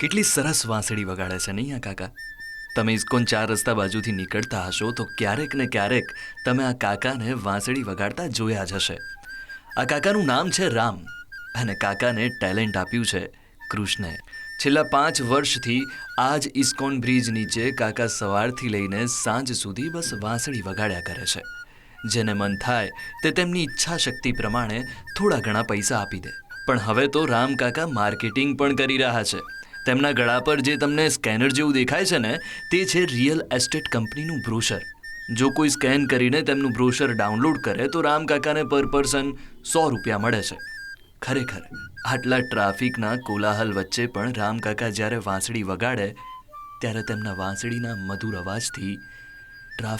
કેટલી સરસ વાંસળી વગાડે છે નહીં આ કાકા? તમે ઇસ્કોન 4 રસ્તા બાજુથી નીકળતા હશો તો ક્યારેક ને ક્યારેક તમે આ કાકાને વાંસળી વગાડતા જોયા જ હશે. આ કાકાનું નામ છે રામ અને કાકાને ટેલેન્ટ આપ્યું છે કૃષ્ણે. છેલ્લા 5 વર્ષથી આ જ ઇસ્કોન બ્રિજ નીચે કાકા સવારથી લઈને સાંજ સુધી બસ વાંસળી વગાડ્યા કરે છે. જેને મન થાય તે તેમની ઈચ્છા શક્તિ પ્રમાણે થોડા ઘણા પૈસા આપી દે. પણ હવે તો રામ કાકા માર્કેટિંગ પણ કરી રહ્યા છે. તેમના ગળા પર જે તમને સ્કેનર જેવું દેખાય છે ને, તે છે રિયલ એસ્ટેટ કંપનીનું બ્રોશર. જો કોઈ સ્કેન કરીને તેમનું બ્રોશર ડાઉનલોડ કરે તો રામ કાકાને પર પર્સન 100 રૂપિયા મળે છે. ખરેખર આટલા ટ્રાફિકના કોલાહલ વચ્ચે પણ રામ કાકા જ્યારે વાંસળી વગાડે ત્યારે તેમના વાંસળીના મધુર અવાજથી ટ્રાફિક